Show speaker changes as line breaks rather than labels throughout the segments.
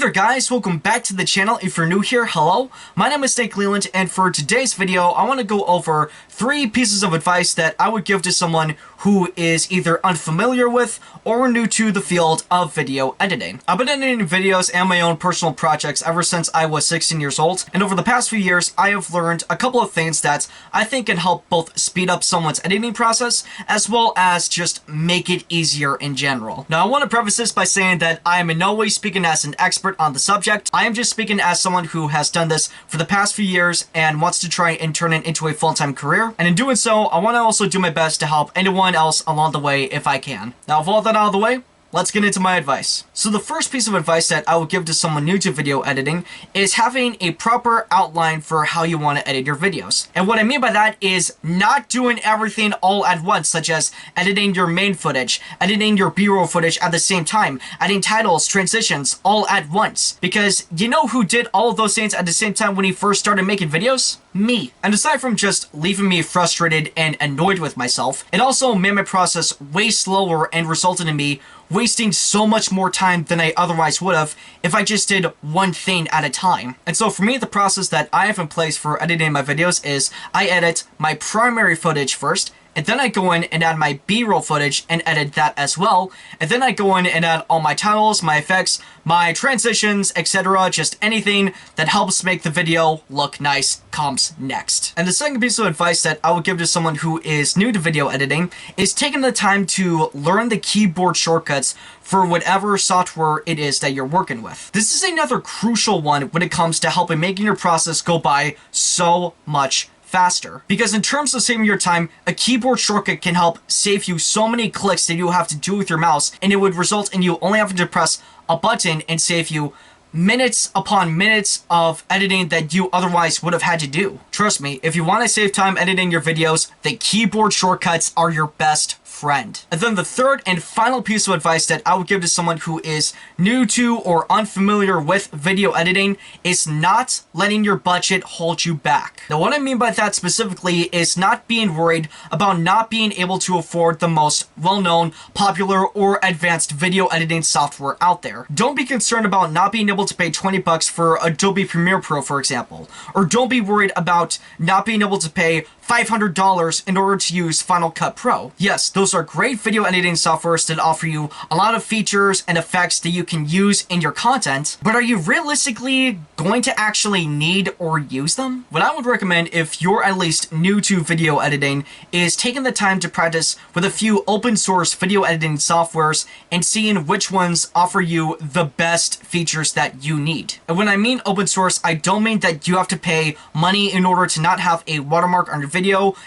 there guys, welcome back to the channel. If you're new here, hello, my name is Snake Leland, and for today's video I want to go over 3 pieces of advice that I would give to someone who is either unfamiliar with or new to the field of video editing. I've been editing videos and my own personal projects ever since I was 16 years old, and over the past few years I have learned a couple of things that I think can help both speed up someone's editing process as well as just make it easier in general. Now I want to preface this by saying that I am in no way speaking as an expert on the subject. I am just speaking as someone who has done this for the past few years and wants to try and turn it into a full-time career. And in doing so, I want to also do my best to help anyone else along the way if I can. Now, with all that out of the way, let's get into my advice. So the first piece of advice that I would give to someone new to video editing is having a proper outline for how you want to edit your videos. And what I mean by that is not doing everything all at once, such as editing your main footage, editing your B-roll footage at the same time, adding titles, transitions, all at once. Because you know who did all of those things at the same time when he first started making videos? Me. And aside from just leaving me frustrated and annoyed with myself, it also made my process way slower and resulted in me wasting so much more time than I otherwise would have if I just did one thing at a time. And so for me, the process that I have in place for editing my videos is I edit my primary footage first, and then I go in and add my B-roll footage and edit that as well. And then I go in and add all my titles, my effects, my transitions, etc. Just anything that helps make the video look nice comes next. And the second piece of advice that I would give to someone who is new to video editing is taking the time to learn the keyboard shortcuts for whatever software it is that you're working with. This is another crucial one when it comes to helping making your process go by so much faster. Because in terms of saving your time, a keyboard shortcut can help save you so many clicks that you have to do with your mouse, and it would result in you only having to press a button and save you minutes upon minutes of editing that you otherwise would have had to do. Trust me, if you want to save time editing your videos, the keyboard shortcuts are your best friend. And then the third and final piece of advice that I would give to someone who is new to or unfamiliar with video editing is not letting your budget hold you back. Now what I mean by that specifically is not being worried about not being able to afford the most well-known, popular, or advanced video editing software out there. Don't be concerned about not being able to pay 20 bucks for Adobe Premiere Pro, for example. Or don't be worried about not being able to pay $500 in order to use Final Cut Pro. Yes, those are great video editing softwares that offer you a lot of features and effects that you can use in your content, but are you realistically going to actually need or use them? What I would recommend if you're at least new to video editing is taking the time to practice with a few open source video editing softwares and seeing which ones offer you the best features that you need. And when I mean open source, I don't mean that you have to pay money in order to not have a watermark on your video,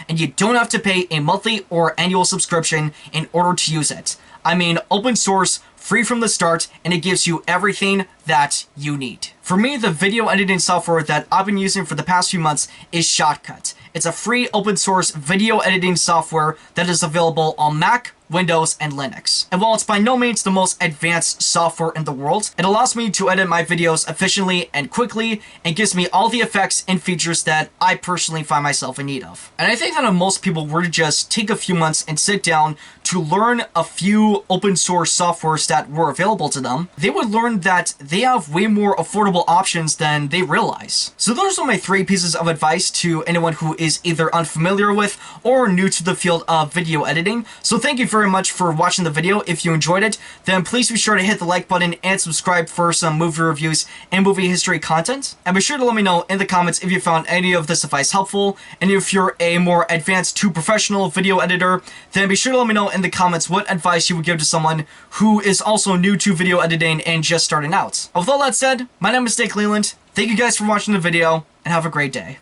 and you don't have to pay a monthly or annual subscription in order to use it. I mean open source, free from the start, and it gives you everything that you need. For me, the video editing software that I've been using for the past few months is Shotcut. It's a free open source video editing software that is available on Mac, Windows, and Linux. And while it's by no means the most advanced software in the world, it allows me to edit my videos efficiently and quickly and gives me all the effects and features that I personally find myself in need of. And I think that if most people were to just take a few months and sit down to learn a few open source softwares that were available to them, they would learn that they have way more affordable options than they realize. So those are my 3 pieces of advice to anyone who is either unfamiliar with or new to the field of video editing. So thank you very much for watching the video. If you enjoyed it, then please be sure to hit the like button and subscribe for some movie reviews and movie history content. And be sure to let me know in the comments if you found any of this advice helpful. And if you're a more advanced to professional video editor, then be sure to let me know in the comments what advice you would give to someone who is also new to video editing and just starting out. With all that said, my name is Snake Leland. Thank you guys for watching the video, and have a great day.